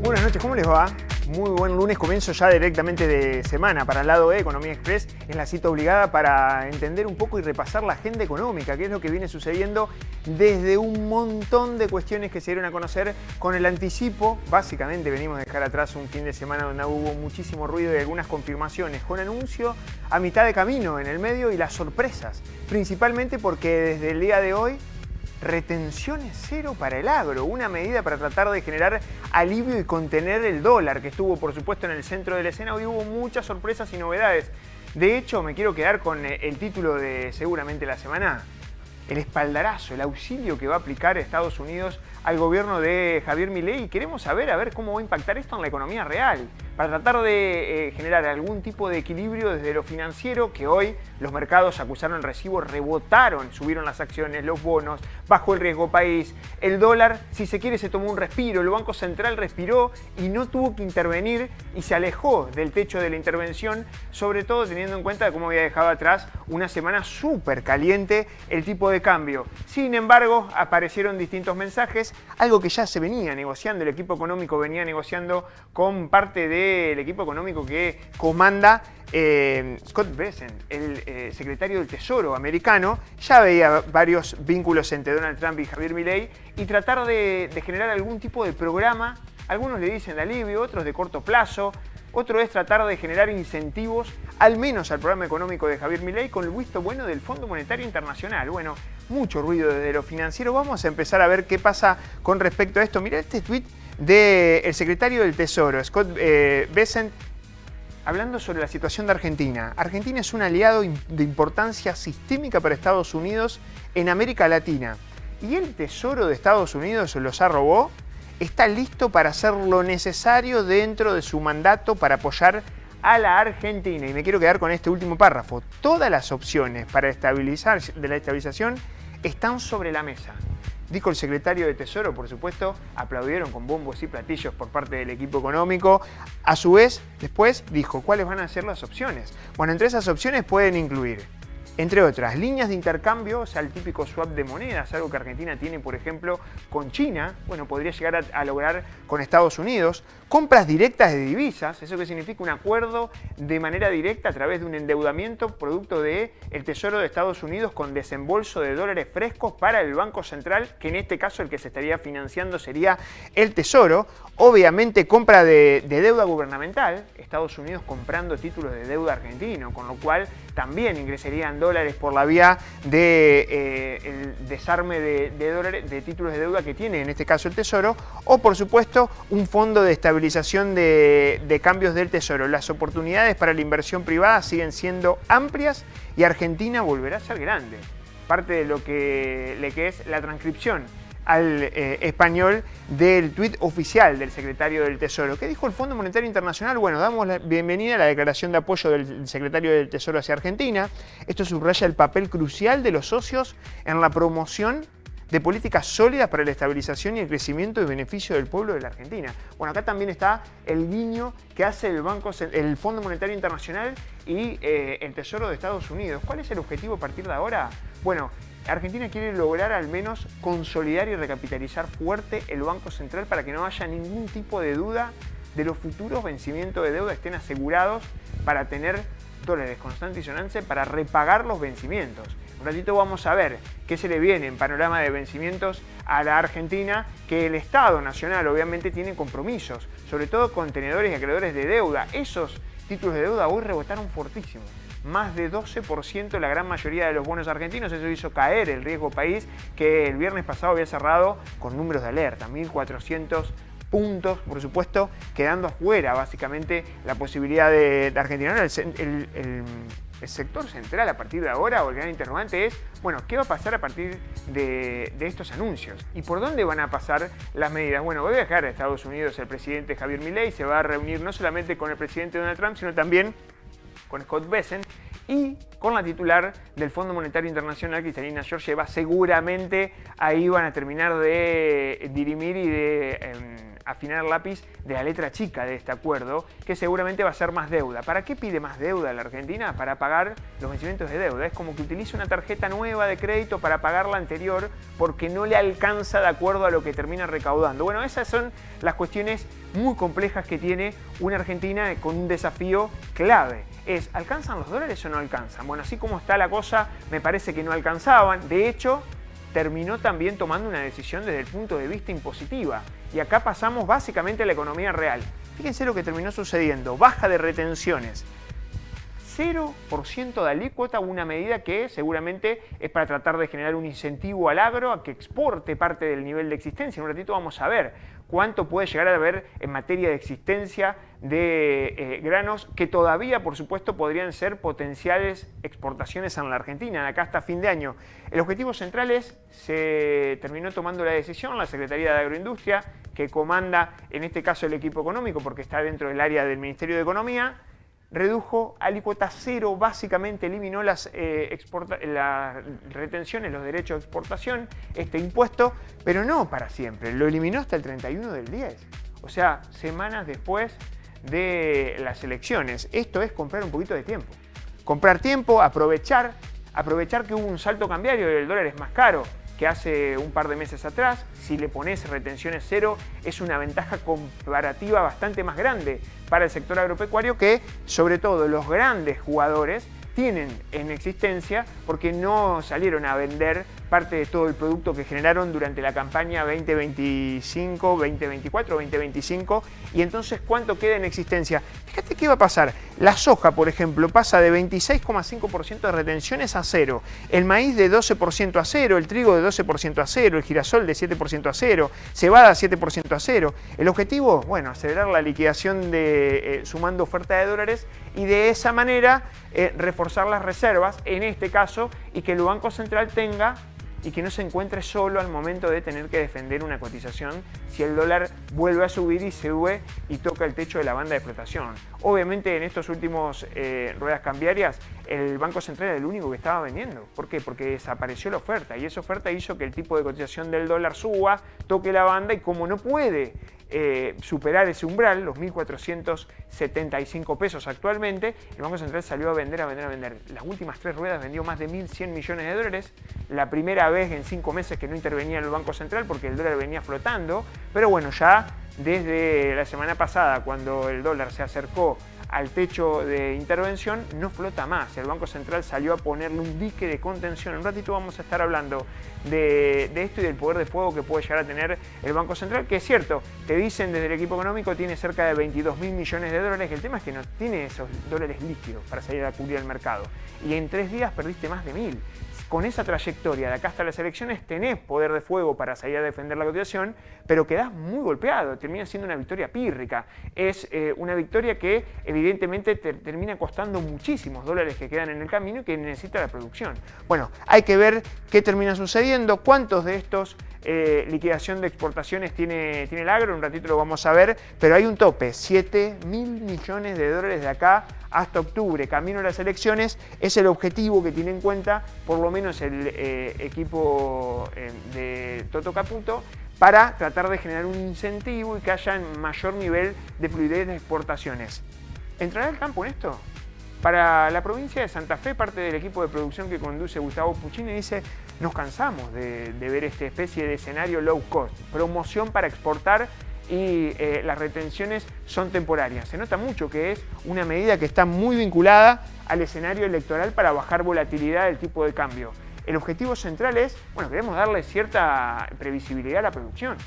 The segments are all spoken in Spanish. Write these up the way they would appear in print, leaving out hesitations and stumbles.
Buenas noches, ¿cómo les va? Muy buen lunes, comienzo ya directamente de semana para el lado de Economía Express. Es la cita obligada para entender un poco y repasar la agenda económica, qué es lo que viene sucediendo desde un montón de cuestiones que se dieron a conocer con el anticipo. Básicamente venimos a dejar atrás un fin de semana donde hubo muchísimo ruido y algunas confirmaciones, con anuncio a mitad de camino en el medio y las sorpresas. Principalmente porque desde el día de hoy retenciones cero para el agro, una medida para tratar de generar alivio y contener el dólar, que estuvo por supuesto en el centro de la escena. Hoy hubo muchas sorpresas y novedades. De hecho, me quiero quedar con el título de seguramente la semana: el espaldarazo, el auxilio que va a aplicar Estados Unidos al gobierno de Javier Milei. Y queremos saber cómo va a impactar esto en la economía real, para tratar de generar algún tipo de equilibrio desde lo financiero, que hoy los mercados acusaron el recibo, rebotaron, subieron las acciones, los bonos, bajó el riesgo país, el dólar, si se quiere, se tomó un respiro, el Banco Central respiró y no tuvo que intervenir y se alejó del techo de la intervención, sobre todo teniendo en cuenta cómo había dejado atrás una semana súper caliente el tipo de cambio. Sin embargo, aparecieron distintos mensajes, algo que ya se venía negociando, el equipo económico venía negociando con parte del equipo económico que comanda Scott Bessent, el secretario del Tesoro americano. Ya veía varios vínculos entre Donald Trump y Javier Milei y tratar de generar algún tipo de programa. Algunos le dicen de alivio, otros de corto plazo. Otro es tratar de generar incentivos, al menos al programa económico de Javier Milei, con el visto bueno del Fondo Monetario Internacional. Bueno, mucho ruido desde lo financiero. Vamos a empezar a ver qué pasa con respecto a esto. Mirá este tuit del secretario del Tesoro, Scott Bessent, hablando sobre la situación de Argentina. Argentina es un aliado de importancia sistémica para Estados Unidos en América Latina. Y el Tesoro de Estados Unidos los arrobó. Está listo para hacer lo necesario dentro de su mandato para apoyar a la Argentina. Y me quiero quedar con este último párrafo. Todas las opciones para la estabilización están sobre la mesa, dijo el secretario de Tesoro. Por supuesto, aplaudieron con bombos y platillos por parte del equipo económico. A su vez, después dijo cuáles van a ser las opciones. Bueno, entre esas opciones pueden incluir, entre otras, líneas de intercambio, o sea, el típico swap de monedas, algo que Argentina tiene, por ejemplo, con China. Bueno, podría llegar a lograr con Estados Unidos. Compras directas de divisas, eso que significa un acuerdo de manera directa a través de un endeudamiento producto del Tesoro de Estados Unidos con desembolso de dólares frescos para el Banco Central, que en este caso el que se estaría financiando sería el Tesoro. Obviamente compra de deuda gubernamental, Estados Unidos comprando títulos de deuda argentino, con lo cual también ingresarían dólares por la vía de el desarme de títulos de deuda que tiene en este caso el Tesoro, o por supuesto un fondo de estabilización de cambios del Tesoro. Las oportunidades para la inversión privada siguen siendo amplias y Argentina volverá a ser grande. Parte de lo que es la transcripción al español del tuit oficial del secretario del Tesoro. ¿Qué dijo el Fondo Monetario Internacional? Bueno, damos la bienvenida a la declaración de apoyo del secretario del Tesoro hacia Argentina. Esto subraya el papel crucial de los socios en la promoción de políticas sólidas para la estabilización y el crecimiento y beneficio del pueblo de la Argentina. Bueno, acá también está el guiño que hace el Fondo Monetario Internacional y el Tesoro de Estados Unidos. ¿Cuál es el objetivo a partir de ahora? Bueno, Argentina quiere lograr al menos consolidar y recapitalizar fuerte el Banco Central para que no haya ningún tipo de duda de los futuros vencimientos de deuda, estén asegurados para tener dólares constantes y sonantes para repagar los vencimientos. Un ratito vamos a ver qué se le viene en panorama de vencimientos a la Argentina, que el Estado Nacional obviamente tiene compromisos, sobre todo con tenedores y acreedores de deuda. Esos títulos de deuda hoy rebotaron fortísimo. Más de 12% la gran mayoría de los bonos argentinos. Eso hizo caer el riesgo país, que el viernes pasado había cerrado con números de alerta, 1.400 puntos, por supuesto, quedando afuera básicamente la posibilidad de Argentina. Ahora el sector central a partir de ahora, o el gran interrogante es, bueno, ¿qué va a pasar a partir de estos anuncios? ¿Y por dónde van a pasar las medidas? Bueno, va a viajar a Estados Unidos el presidente Javier Milei, se va a reunir no solamente con el presidente Donald Trump, sino también con Scott Bessent y con la titular del Fondo Monetario Internacional, Kristalina Georgieva. Seguramente ahí van a terminar de dirimir y de afinar el lápiz de la letra chica de este acuerdo, que seguramente va a ser más deuda. ¿Para qué pide más deuda la Argentina? Para pagar los vencimientos de deuda. Es como que utiliza una tarjeta nueva de crédito para pagar la anterior porque no le alcanza de acuerdo a lo que termina recaudando. Bueno, esas son las cuestiones muy complejas que tiene una Argentina con un desafío clave. ¿Alcanzan los dólares o no alcanzan? Bueno, así como está la cosa, me parece que no alcanzaban. De hecho, terminó también tomando una decisión desde el punto de vista impositiva. Y acá pasamos básicamente a la economía real. Fíjense lo que terminó sucediendo. Baja de retenciones. 0% de alícuota, una medida que seguramente es para tratar de generar un incentivo al agro a que exporte parte del nivel de existencia. En un ratito vamos a ver cuánto puede llegar a haber en materia de existencia de granos que todavía, por supuesto, podrían ser potenciales exportaciones en la Argentina, de acá hasta fin de año. El objetivo central es, se terminó tomando la decisión, la Secretaría de Agroindustria, que comanda en este caso el equipo económico porque está dentro del área del Ministerio de Economía, redujo alícuota cero, básicamente eliminó las retenciones, los derechos de exportación, este impuesto, pero no para siempre, lo eliminó hasta el 31 del 10, o sea, semanas después de las elecciones. Esto es comprar un poquito de tiempo. Comprar tiempo, aprovechar que hubo un salto cambiario, el dólar es más caro que hace un par de meses atrás. Si le pones retenciones cero, es una ventaja comparativa bastante más grande para el sector agropecuario que, sobre todo, los grandes jugadores tienen en existencia porque no salieron a vender parte de todo el producto que generaron durante la campaña 2025, 2024, 2025 y entonces ¿cuánto queda en existencia? Fíjate qué va a pasar. La soja, por ejemplo, pasa de 26,5% de retenciones a cero, el maíz de 12% a cero, el trigo de 12% a cero, el girasol de 7% a cero, cebada 7% a cero. El objetivo, bueno, acelerar la liquidación de sumando oferta de dólares y de esa manera reforzar las reservas, en este caso, y que el Banco Central tenga y que no se encuentre solo al momento de tener que defender una cotización si el dólar vuelve a subir y sube y toca el techo de la banda de flotación. Obviamente en estos últimos ruedas cambiarias el Banco Central era el único que estaba vendiendo. ¿Por qué? Porque desapareció la oferta y esa oferta hizo que el tipo de cotización del dólar suba, toque la banda y como no puede superar ese umbral, los 1.475 pesos actualmente, el Banco Central salió a vender, a vender, a vender. Las últimas 3 ruedas vendió más de 1.100 millones de dólares, la primera vez en 5 meses que no intervenía el Banco Central porque el dólar venía flotando, pero bueno, ya desde la semana pasada, cuando el dólar se acercó al techo de intervención, no flota más. El Banco Central salió a ponerle un dique de contención. En un ratito vamos a estar hablando de esto y del poder de fuego que puede llegar a tener el Banco Central, que es cierto, te dicen desde el equipo económico tiene cerca de 22.000 millones de dólares. El tema es que no tiene esos dólares líquidos para salir a cubrir el mercado. Y en 3 días perdiste más de 1.000. Con esa trayectoria de acá hasta las elecciones tenés poder de fuego para salir a defender la cotización, pero quedás muy golpeado, termina siendo una victoria pírrica. Es una victoria que evidentemente termina costando muchísimos dólares que quedan en el camino y que necesita la producción. Bueno, hay que ver qué termina sucediendo, cuántos de estos liquidación de exportaciones tiene el agro, un ratito lo vamos a ver, pero hay un tope, 7.000 millones de dólares de acá hasta octubre, camino a las elecciones, es el objetivo que tiene en cuenta por lo menos el equipo de Toto Caputo para tratar de generar un incentivo y que haya un mayor nivel de fluidez de exportaciones. ¿Entrará el campo en esto? Para la provincia de Santa Fe, parte del equipo de producción que conduce Gustavo Puccini dice: nos cansamos de ver esta especie de escenario low cost, promoción para exportar y las retenciones son temporarias. Se nota mucho que es una medida que está muy vinculada al escenario electoral para bajar volatilidad del tipo de cambio. El objetivo central es, bueno, queremos darle cierta previsibilidad a la producción.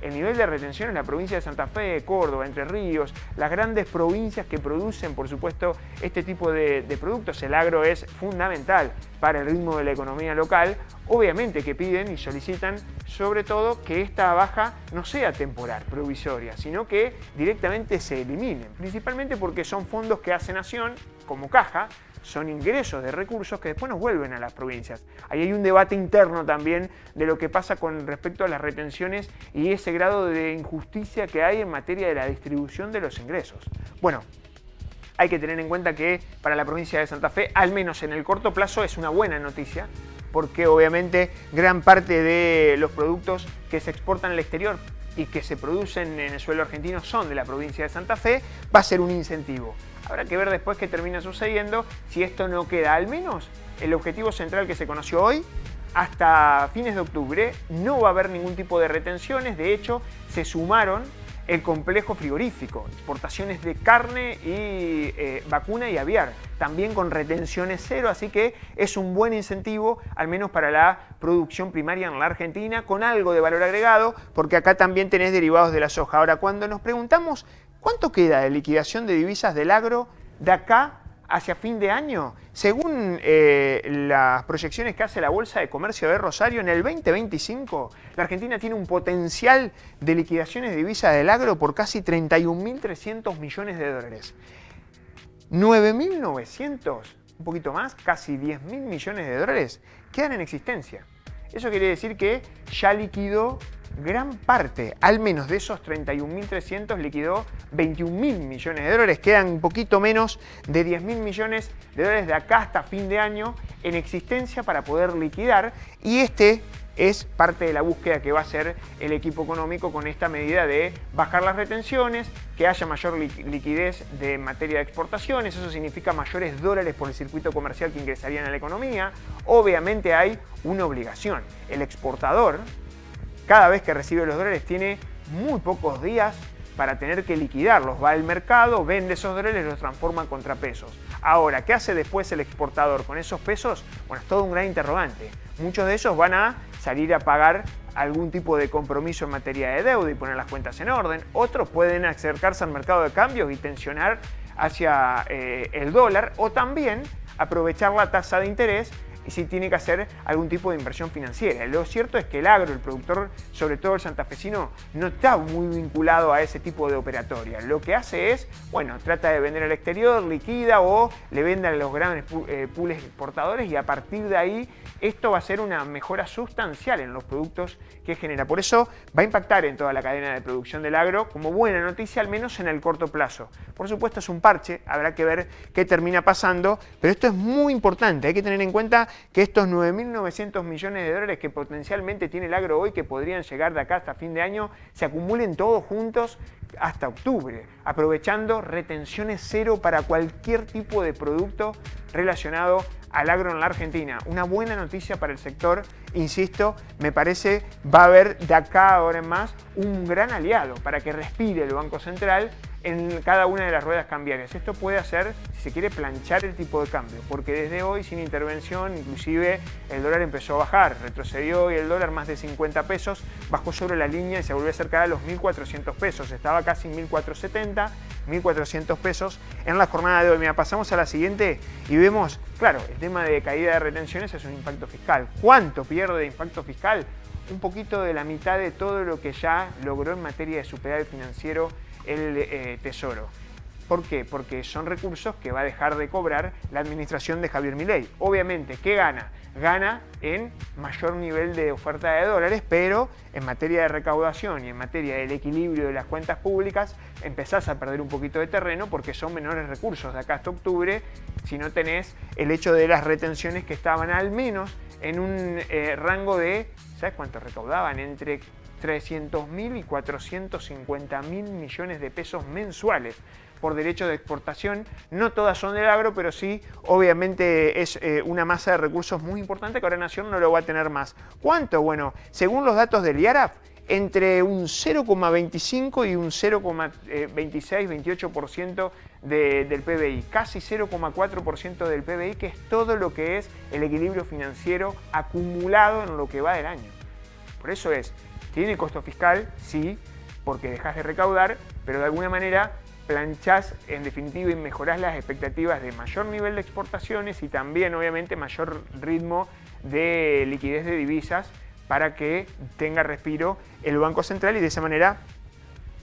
El nivel de retención en la provincia de Santa Fe, Córdoba, Entre Ríos, las grandes provincias que producen, por supuesto, este tipo de productos. El agro es fundamental para el ritmo de la economía local. Obviamente que piden y solicitan, sobre todo, que esta baja no sea temporal, provisoria, sino que directamente se eliminen. Principalmente porque son fondos que hace Nación, como caja, son ingresos de recursos que después nos vuelven a las provincias. Ahí hay un debate interno también de lo que pasa con respecto a las retenciones y ese grado de injusticia que hay en materia de la distribución de los ingresos. Bueno, hay que tener en cuenta que para la provincia de Santa Fe, al menos en el corto plazo, es una buena noticia, porque obviamente gran parte de los productos que se exportan al exterior, y que se producen en el suelo argentino son de la provincia de Santa Fe, va a ser un incentivo. Habrá que ver después qué termina sucediendo si esto no queda. Al menos el objetivo central que se conoció hoy, hasta fines de octubre no va a haber ningún tipo de retenciones. De hecho, se sumaron el complejo frigorífico, exportaciones de carne y vacuna y aviar, también con retenciones cero, así que es un buen incentivo, al menos para la producción primaria en la Argentina, con algo de valor agregado, porque acá también tenés derivados de la soja. Ahora, cuando nos preguntamos cuánto queda de liquidación de divisas del agro de acá hacia fin de año, según las proyecciones que hace la Bolsa de Comercio de Rosario, en el 2025 la Argentina tiene un potencial de liquidaciones de divisas del agro por casi 31.300 millones de dólares. 9.900, un poquito más, casi 10.000 millones de dólares quedan en existencia. Eso quiere decir que ya liquidó gran parte, al menos de esos 31.300 liquidó 21.000 millones de dólares. Quedan un poquito menos de 10.000 millones de dólares de acá hasta fin de año en existencia para poder liquidar, y este es parte de la búsqueda que va a hacer el equipo económico con esta medida de bajar las retenciones, que haya mayor liquidez de materia de exportaciones. Eso significa mayores dólares por el circuito comercial que ingresarían a la economía. Obviamente hay una obligación. El exportador, cada vez que recibe los dólares, tiene muy pocos días para tener que liquidarlos. Va al mercado, vende esos dólares, los transforma en contrapesos. Ahora, ¿qué hace después el exportador con esos pesos? Bueno, es todo un gran interrogante. Muchos de ellos van a salir a pagar algún tipo de compromiso en materia de deuda y poner las cuentas en orden. Otros pueden acercarse al mercado de cambios y tensionar hacia el dólar, o también aprovechar la tasa de interés y si tiene que hacer algún tipo de inversión financiera. Lo cierto es que el agro, el productor, sobre todo el santafesino, no está muy vinculado a ese tipo de operatoria. Lo que hace es, bueno, trata de vender al exterior, liquida o le vende a los grandes pools exportadores, y a partir de ahí esto va a ser una mejora sustancial en los productos que genera. Por eso va a impactar en toda la cadena de producción del agro como buena noticia, al menos en el corto plazo. Por supuesto es un parche, habrá que ver qué termina pasando, pero esto es muy importante. Hay que tener en cuenta que estos 9.900 millones de dólares que potencialmente tiene el agro hoy, que podrían llegar de acá hasta fin de año, se acumulen todos juntos hasta octubre, aprovechando retenciones cero para cualquier tipo de producto relacionado al agro en la Argentina. Una buena noticia para el sector, insisto, me parece va a haber de acá ahora en más un gran aliado para que respire el Banco Central en cada una de las ruedas cambiarias. Esto puede hacer, si se quiere, planchar el tipo de cambio, porque desde hoy, sin intervención, inclusive el dólar empezó a bajar, retrocedió y el dólar más de 50 pesos, bajó sobre la línea y se volvió a acercar a los 1.400 pesos, estaba casi en 1.470, 1.400 pesos en la jornada de hoy. Mira, pasamos a la siguiente y vemos, claro, el tema de caída de retenciones es un impacto fiscal. ¿Cuánto pierde de impacto fiscal? Un poquito de la mitad de todo lo que ya logró en materia de superávit financiero el Tesoro. ¿Por qué? Porque son recursos que va a dejar de cobrar la administración de Javier Milei. Obviamente, ¿qué gana? Gana en mayor nivel de oferta de dólares, pero en materia de recaudación y en materia del equilibrio de las cuentas públicas empezás a perder un poquito de terreno, porque son menores recursos de acá hasta octubre si no tenés el hecho de las retenciones que estaban al menos en un rango de, ¿sabes cuánto recaudaban? Entre 300.000 y 450.000 millones de pesos mensuales por derechos de exportación. No todas son del agro, pero sí, obviamente es una masa de recursos muy importante que ahora Nación no lo va a tener más. ¿Cuánto? Bueno, según los datos del IARAF, entre un 0,25 y un 0,26-28% del PBI, casi 0,4% del PBI, que es todo lo que es el equilibrio financiero acumulado en lo que va del año. Por eso tiene costo fiscal, sí, porque dejas de recaudar, pero de alguna manera planchás en definitiva y mejorás las expectativas de mayor nivel de exportaciones y también obviamente mayor ritmo de liquidez de divisas para que tenga respiro el Banco Central y de esa manera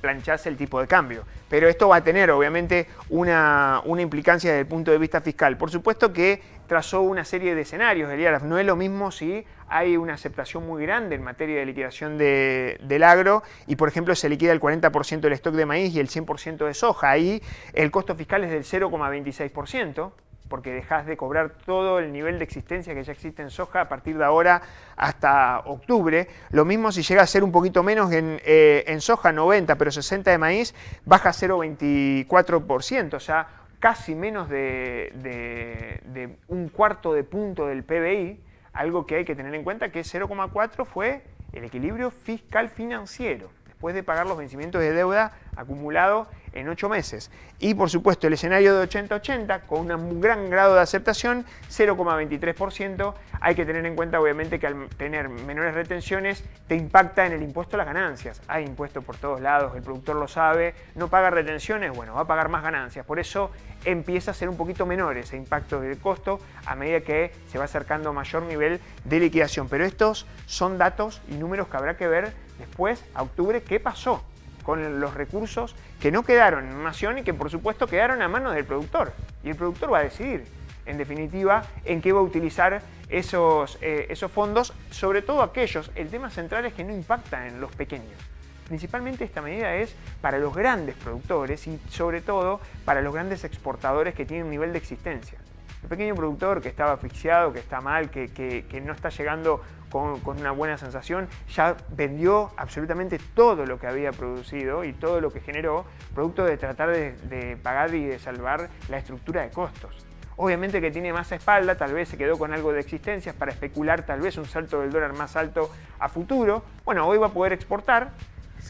planchás el tipo de cambio. Pero esto va a tener obviamente una implicancia desde el punto de vista fiscal. Por supuesto que trazó una serie de escenarios del IARAF. No es lo mismo si hay una aceptación muy grande en materia de liquidación del agro y, por ejemplo, se liquida el 40% del stock de maíz y el 100% de soja. Ahí el costo fiscal es del 0,26%. porque dejás de cobrar todo el nivel de existencia que ya existe en soja a partir de ahora hasta octubre. Lo mismo si llega a ser un poquito menos en soja, 90, pero 60 de maíz, baja 0,24%, o sea, casi menos de un cuarto de punto del PBI, algo que hay que tener en cuenta que 0,4 fue el equilibrio fiscal financiero, después de pagar los vencimientos de deuda acumulados en 8 meses. Y por supuesto el escenario de 80-80 con un gran grado de aceptación, 0,23%. Hay que tener en cuenta obviamente que al tener menores retenciones te impacta en el impuesto a las ganancias. Hay impuestos por todos lados, el productor lo sabe, no paga retenciones, bueno, va a pagar más ganancias. Por eso empieza a ser un poquito menor ese impacto del costo a medida que se va acercando a mayor nivel de liquidación. Pero estos son datos y números que habrá que ver después, a octubre, qué pasó con los recursos que no quedaron en nación y que por supuesto quedaron a manos del productor. Y el productor va a decidir, en definitiva, en qué va a utilizar esos fondos, sobre todo aquellos. El tema central es que no impacta en los pequeños. Principalmente esta medida es para los grandes productores y sobre todo para los grandes exportadores que tienen un nivel de existencia. El pequeño productor que estaba asfixiado, que está mal, que no está llegando con una buena sensación, ya vendió absolutamente todo lo que había producido y todo lo que generó, producto de tratar de pagar y de salvar la estructura de costos. Obviamente que tiene más espalda, tal vez se quedó con algo de existencias para especular tal vez un salto del dólar más alto a futuro. Bueno, hoy va a poder exportar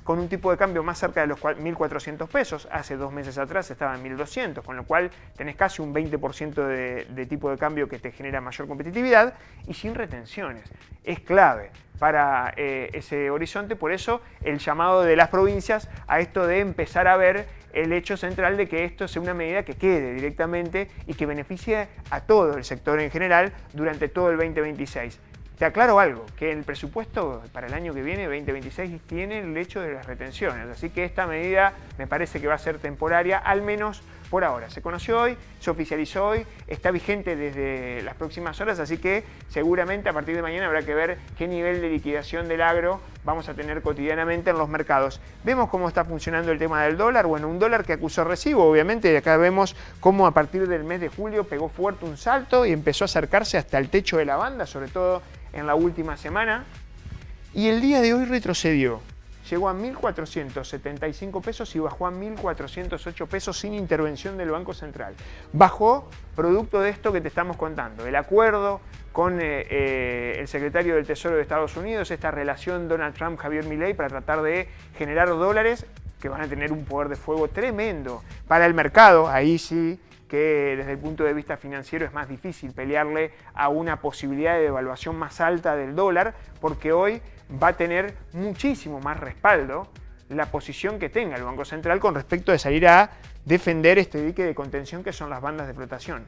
con un tipo de cambio más cerca de los 1.400 pesos. Hace 2 meses atrás estaba en 1.200, con lo cual tenés casi un 20% de tipo de cambio que te genera mayor competitividad y sin retenciones. Es clave para ese horizonte, por eso el llamado de las provincias a esto de empezar a ver el hecho central de que esto sea una medida que quede directamente y que beneficie a todo el sector en general durante todo el 2026. Te aclaro algo, que el presupuesto para el año que viene, 2026, tiene el hecho de las retenciones, así que esta medida me parece que va a ser temporaria, al menos por ahora. Se conoció hoy, se oficializó hoy, está vigente desde las próximas horas, así que seguramente a partir de mañana habrá que ver qué nivel de liquidación del agro vamos a tener cotidianamente en los mercados. Vemos cómo está funcionando el tema del dólar, bueno, un dólar que acusó recibo, obviamente, y acá vemos cómo a partir del mes de julio pegó fuerte un salto y empezó a acercarse hasta el techo de la banda, sobre todo en la última semana, y el día de hoy retrocedió. Llegó a 1.475 pesos y bajó a 1.408 pesos sin intervención del Banco Central. Bajó producto de esto que te estamos contando, el acuerdo con el secretario del Tesoro de Estados Unidos, esta relación Donald Trump-Javier Milei para tratar de generar dólares que van a tener un poder de fuego tremendo para el mercado. Ahí sí que desde el punto de vista financiero es más difícil pelearle a una posibilidad de devaluación más alta del dólar, porque hoy va a tener muchísimo más respaldo la posición que tenga el Banco Central con respecto de salir a defender este dique de contención que son las bandas de flotación,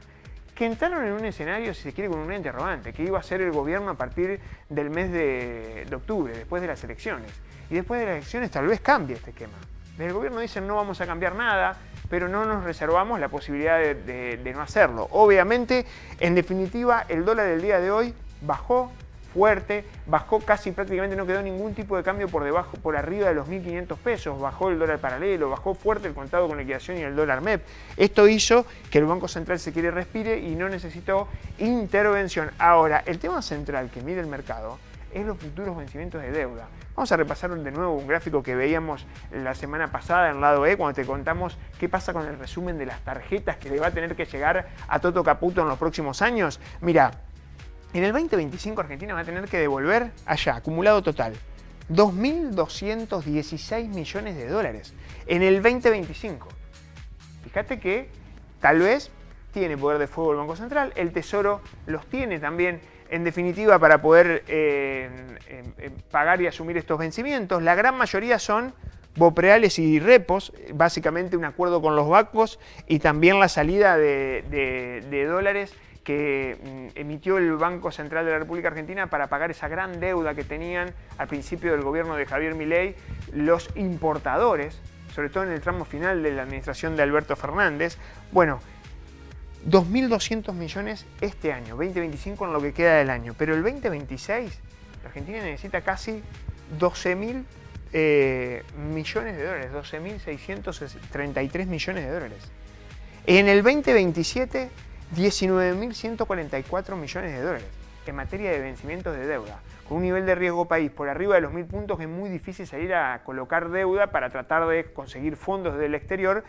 que entraron en un escenario, si se quiere, con una interrogante, que iba a ser el gobierno a partir del mes de octubre, después de las elecciones. Y después de las elecciones tal vez cambie este esquema. Desde el gobierno dicen no vamos a cambiar nada, pero no nos reservamos la posibilidad de no hacerlo. Obviamente, en definitiva, el dólar del día de hoy bajó fuerte, bajó casi prácticamente, no quedó ningún tipo de cambio por arriba de los 1.500 pesos, bajó el dólar paralelo, bajó fuerte el contado con liquidación y el dólar MEP. Esto hizo que el Banco Central se quiere respire y no necesitó intervención. Ahora, el tema central que mide el mercado es los futuros vencimientos de deuda. Vamos a repasar de nuevo un gráfico que veíamos la semana pasada en el lado E, cuando te contamos qué pasa con el resumen de las tarjetas que le va a tener que llegar a Toto Caputo en los próximos años. Mira, en el 2025 Argentina va a tener que devolver allá, acumulado total, 2.216 millones de dólares en el 2025. Fíjate que tal vez tiene poder de fuego el Banco Central, el Tesoro los tiene también, en definitiva, para poder pagar y asumir estos vencimientos. La gran mayoría son bopreales y repos, básicamente un acuerdo con los bancos y también la salida de dólares que emitió el Banco Central de la República Argentina para pagar esa gran deuda que tenían al principio del gobierno de Javier Milei los importadores, sobre todo en el tramo final de la administración de Alberto Fernández. Bueno, 2.200 millones este año, 2025 en lo que queda del año, pero el 2026 la Argentina necesita casi 12.000 millones de dólares, 12.633 millones de dólares. En el 2027 19.144 millones de dólares en materia de vencimientos de deuda. Con un nivel de riesgo país por arriba de los 1.000 puntos es muy difícil salir a colocar deuda para tratar de conseguir fondos del exterior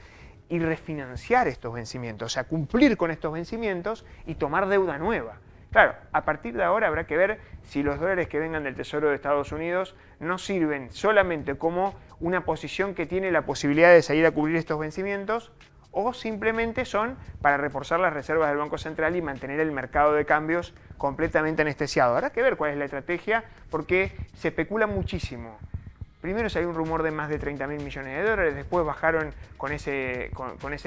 y refinanciar estos vencimientos, o sea, cumplir con estos vencimientos y tomar deuda nueva. Claro, a partir de ahora habrá que ver si los dólares que vengan del Tesoro de Estados Unidos no sirven solamente como una posición que tiene la posibilidad de salir a cubrir estos vencimientos o simplemente son para reforzar las reservas del Banco Central y mantener el mercado de cambios completamente anestesiado. Habrá que ver cuál es la estrategia porque se especula muchísimo. Primero salió un rumor de más de 30.000 millones de dólares, después bajaron con esa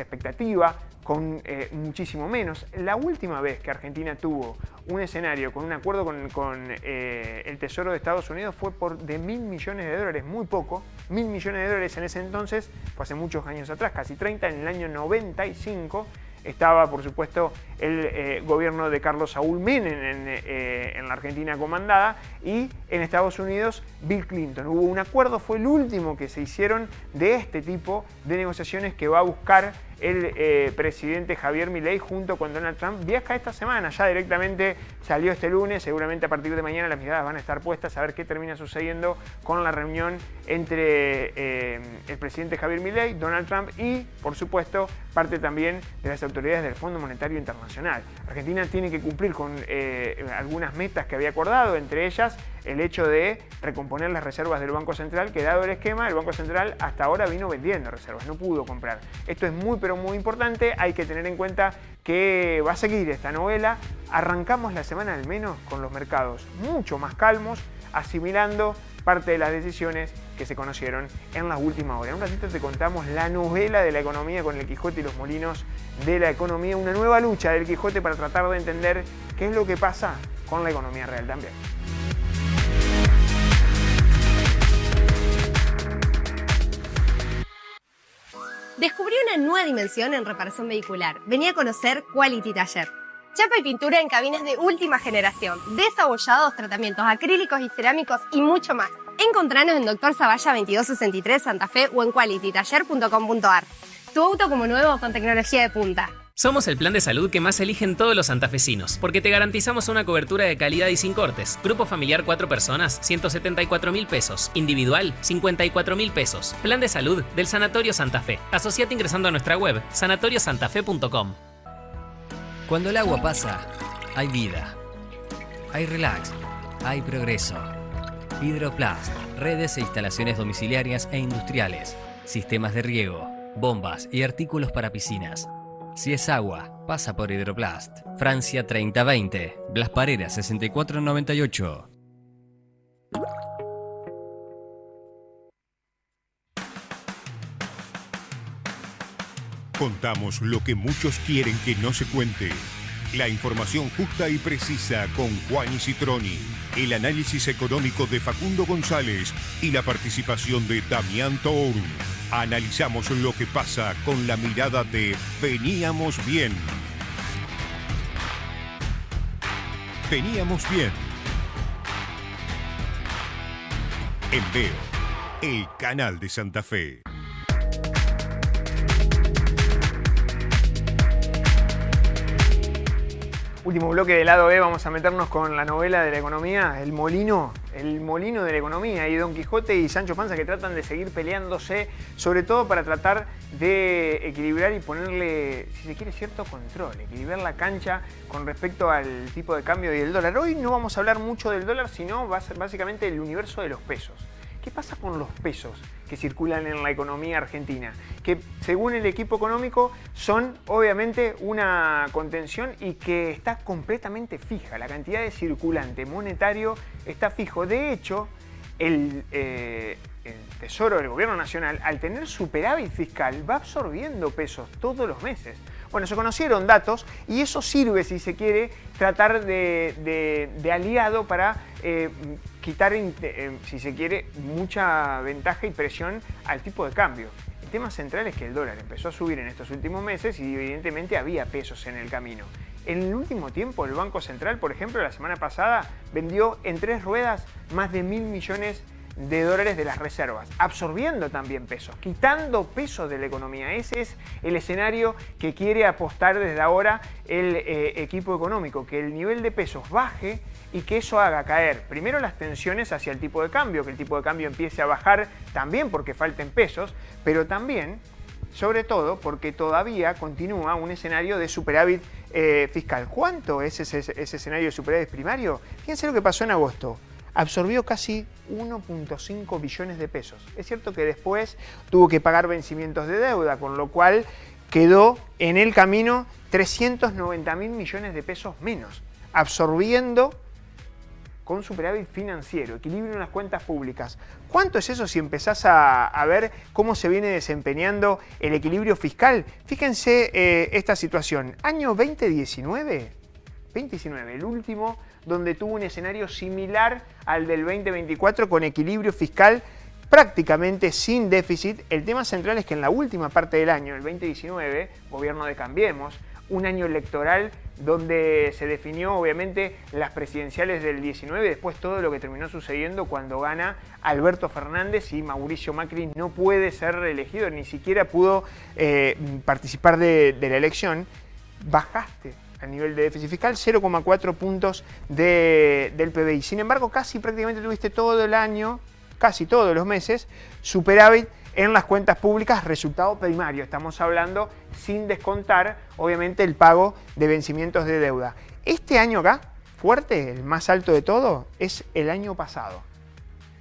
expectativa, con muchísimo menos. La última vez que Argentina tuvo un escenario con un acuerdo con el Tesoro de Estados Unidos fue de 1.000 millones de dólares, muy poco. 1.000 millones de dólares en ese entonces, fue hace muchos años atrás, casi 30, en el año 95. Estaba, por supuesto, el gobierno de Carlos Saúl Menem en la Argentina comandada y en Estados Unidos Bill Clinton. Hubo un acuerdo, fue el último que se hicieron de este tipo de negociaciones que va a buscar el presidente Javier Milei junto con Donald Trump. Viaja esta semana, ya directamente salió este lunes, seguramente a partir de mañana las miradas van a estar puestas a ver qué termina sucediendo con la reunión entre el presidente Javier Milei, Donald Trump y, por supuesto, parte también de las autoridades del Fondo Monetario Internacional. Argentina tiene que cumplir con algunas metas que había acordado, entre ellas el hecho de recomponer las reservas del Banco Central, que dado el esquema, el Banco Central hasta ahora vino vendiendo reservas, no pudo comprar. Esto es muy pero muy importante, hay que tener en cuenta que va a seguir esta novela. Arrancamos la semana al menos con los mercados mucho más calmos, asimilando parte de las decisiones que se conocieron en las últimas horas. En un ratito te contamos la novela de la economía con el Quijote y los molinos de la economía, una nueva lucha del Quijote para tratar de entender qué es lo que pasa con la economía real también. Descubrí una nueva dimensión en reparación vehicular. Vení a conocer Quality Taller. Chapa y pintura en cabinas de última generación, desabollados, tratamientos acrílicos y cerámicos y mucho más. Encontranos en Dr. Zavalla 2263 Santa Fe o en qualitytaller.com.ar. Tu auto como nuevo con tecnología de punta. Somos el plan de salud que más eligen todos los santafesinos, porque te garantizamos una cobertura de calidad y sin cortes. Grupo familiar 4 personas, 174.000 pesos. Individual, 54.000 pesos. Plan de salud del Sanatorio Santa Fe. Asociate ingresando a nuestra web, sanatoriosantafe.com. Cuando el agua pasa, hay vida. Hay relax. Hay progreso. Hidroplast, redes e instalaciones domiciliarias e industriales. Sistemas de riego, bombas y artículos para piscinas. Si es agua, pasa por Hidroplast. Francia 3020, Blas Parera 6498. Contamos lo que muchos quieren que no se cuente. La información justa y precisa con Juan y Citroni. El análisis económico de Facundo González y la participación de Damián Tour. Analizamos lo que pasa con la mirada de Veníamos Bien. Veníamos Bien. En Veo, el canal de Santa Fe. Último bloque del lado B, vamos a meternos con la novela de la economía, el molino de la economía, y Don Quijote y Sancho Panza que tratan de seguir peleándose, sobre todo para tratar de equilibrar y ponerle, si se quiere, cierto control, equilibrar la cancha con respecto al tipo de cambio y el dólar. Hoy no vamos a hablar mucho del dólar, sino básicamente del universo de los pesos. ¿Qué pasa con los pesos que circulan en la economía argentina? Que según el equipo económico son obviamente una contención y que está completamente fija. La cantidad de circulante monetario está fijo. De hecho, el Tesoro del Gobierno Nacional, al tener superávit fiscal, va absorbiendo pesos todos los meses. Bueno, se conocieron datos y eso sirve, si se quiere, tratar de aliado para quitar, si se quiere, mucha ventaja y presión al tipo de cambio. El tema central es que el dólar empezó a subir en estos últimos meses y evidentemente había pesos en el camino. En el último tiempo, el Banco Central, por ejemplo, la semana pasada vendió en 3 ruedas más de 1.000 millones de dólares de las reservas, absorbiendo también pesos, quitando pesos de la economía. Ese es el escenario que quiere apostar desde ahora el equipo económico, que el nivel de pesos baje y que eso haga caer primero las tensiones hacia el tipo de cambio, que el tipo de cambio empiece a bajar también porque falten pesos, pero también, sobre todo, porque todavía continúa un escenario de superávit fiscal. ¿Cuánto es ese escenario de superávit primario? Fíjense lo que pasó en agosto. Absorbió casi 1.5 billones de pesos. Es cierto que después tuvo que pagar vencimientos de deuda, con lo cual quedó en el camino 390.000 millones de pesos menos, absorbiendo con superávit financiero, equilibrio en las cuentas públicas. ¿Cuánto es eso si empezás a ver cómo se viene desempeñando el equilibrio fiscal? Fíjense esta situación. Año 2019, el último donde tuvo un escenario similar al del 2024 con equilibrio fiscal prácticamente sin déficit. El tema central es que en la última parte del año, el 2019, gobierno de Cambiemos, un año electoral donde se definió obviamente las presidenciales del 19, después todo lo que terminó sucediendo cuando gana Alberto Fernández y Mauricio Macri no puede ser reelegido, ni siquiera pudo participar de la elección. Bajaste a nivel de déficit fiscal 0,4 puntos del PBI. Sin embargo, casi prácticamente tuviste todo el año, casi todos los meses, superávit en las cuentas públicas, resultado primario. Estamos hablando sin descontar, obviamente, el pago de vencimientos de deuda. Este año acá, fuerte, el más alto de todo, es el año pasado.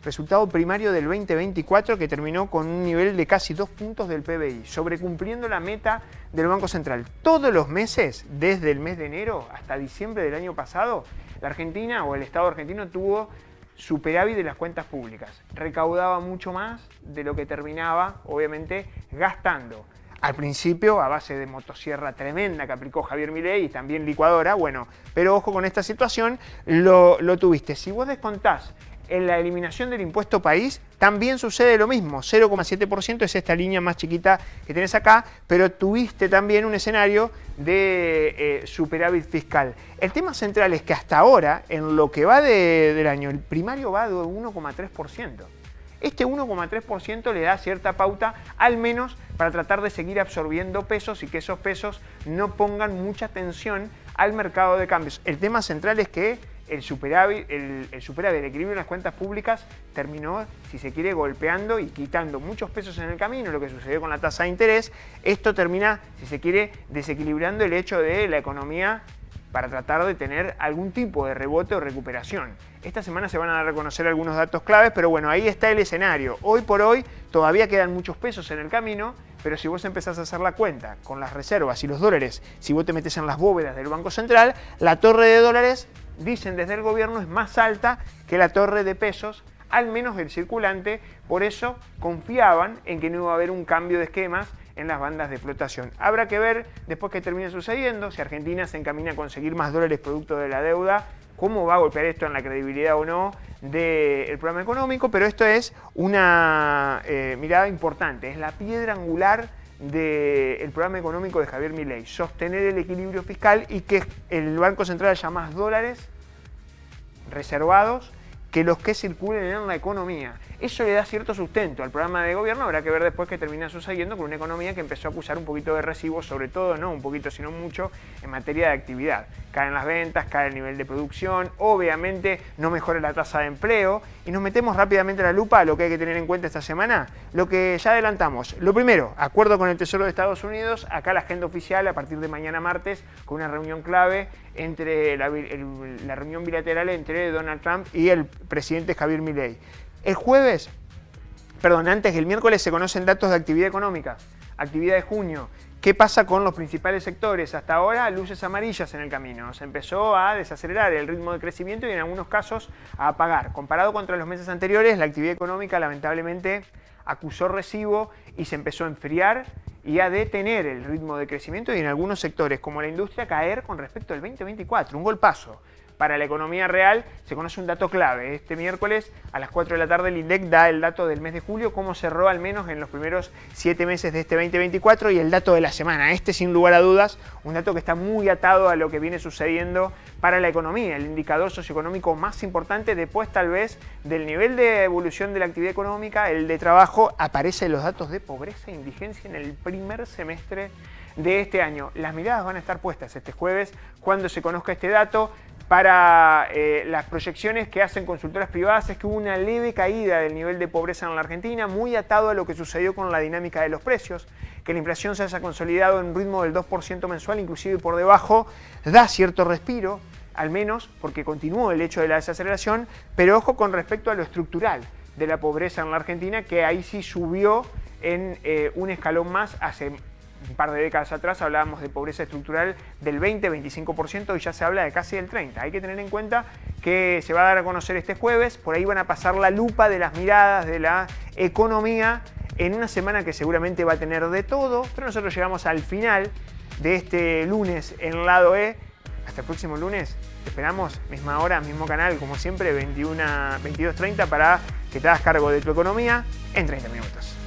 Resultado primario del 2024 que terminó con un nivel de casi 2 puntos del PBI, sobrecumpliendo la meta del Banco Central. Todos los meses, desde el mes de enero hasta diciembre del año pasado, la Argentina o el Estado argentino tuvo superávit de las cuentas públicas. Recaudaba mucho más de lo que terminaba, obviamente, gastando. Al principio, a base de motosierra tremenda que aplicó Javier Milei y también licuadora, bueno, pero ojo con esta situación, lo tuviste. Si vos descontás en la eliminación del impuesto país, también sucede lo mismo, 0,7% es esta línea más chiquita que tenés acá, pero tuviste también un escenario de superávit fiscal. El tema central es que hasta ahora, en lo que va del año, el primario va de 1,3%. Este 1,3% le da cierta pauta, al menos para tratar de seguir absorbiendo pesos y que esos pesos no pongan mucha tensión al mercado de cambios. El tema central es que el superávit, el equilibrio en las cuentas públicas terminó, si se quiere, golpeando y quitando muchos pesos en el camino, lo que sucedió con la tasa de interés. Esto termina, si se quiere, desequilibrando el hecho de la economía para tratar de tener algún tipo de rebote o recuperación. Esta semana se van a reconocer algunos datos claves, pero bueno, ahí está el escenario. Hoy por hoy todavía quedan muchos pesos en el camino, pero si vos empezás a hacer la cuenta con las reservas y los dólares, si vos te metes en las bóvedas del Banco Central, la torre de dólares, dicen desde el gobierno, es más alta que la torre de pesos, al menos el circulante. Por eso confiaban en que no iba a haber un cambio de esquemas en las bandas de flotación. Habrá que ver después que termine sucediendo, si Argentina se encamina a conseguir más dólares producto de la deuda, cómo va a golpear esto en la credibilidad o no del programa económico, pero esto es una mirada importante, es la piedra angular del programa económico de Javier Milei, sostener el equilibrio fiscal y que el Banco Central haya más dólares reservados que los que circulen en la economía. Eso le da cierto sustento al programa de gobierno. Habrá que ver después qué termina sucediendo con una economía que empezó a acusar un poquito de resibo, sobre todo, no un poquito, sino mucho, en materia de actividad. Caen las ventas, cae el nivel de producción, obviamente no mejora la tasa de empleo. Y nos metemos rápidamente la lupa a lo que hay que tener en cuenta esta semana. Lo que ya adelantamos. Lo primero, acuerdo con el Tesoro de Estados Unidos. Acá la agenda oficial a partir de mañana martes, con una reunión clave entre la reunión bilateral entre Donald Trump y el presidente Javier Milei. El miércoles se conocen datos de actividad económica, actividad de junio. ¿Qué pasa con los principales sectores? Hasta ahora, luces amarillas en el camino. Se empezó a desacelerar el ritmo de crecimiento y en algunos casos a apagar. Comparado contra los meses anteriores, la actividad económica lamentablemente acusó resibo y se empezó a enfriar y a detener el ritmo de crecimiento y en algunos sectores como la industria caer con respecto al 2024, un golpazo. para la economía real, se conoce un dato clave. Este miércoles a las 4 de la tarde el INDEC da el dato del mes de julio, cómo cerró al menos en los primeros 7 meses de este 2024 y el dato de la semana. Este, sin lugar a dudas, un dato que está muy atado a lo que viene sucediendo para la economía, el indicador socioeconómico más importante después tal vez del nivel de evolución de la actividad económica, el de trabajo. Aparecen los datos de pobreza e indigencia en el primer semestre de este año. Las miradas van a estar puestas este jueves cuando se conozca este dato. Para las proyecciones que hacen consultoras privadas es que hubo una leve caída del nivel de pobreza en la Argentina, muy atado a lo que sucedió con la dinámica de los precios, que la inflación se haya consolidado en un ritmo del 2% mensual, inclusive por debajo, da cierto respiro, al menos porque continuó el hecho de la desaceleración, pero ojo con respecto a lo estructural de la pobreza en la Argentina, que ahí sí subió en un escalón más. Hace un par de décadas atrás hablábamos de pobreza estructural del 20-25% y ya se habla de casi del 30%. Hay que tener en cuenta que se va a dar a conocer este jueves, por ahí van a pasar la lupa de las miradas de la economía en una semana que seguramente va a tener de todo, pero nosotros llegamos al final de este lunes en Lado E. Hasta el próximo lunes, te esperamos, misma hora, mismo canal, como siempre, 22:30 para que te hagas cargo de tu economía en 30 minutos.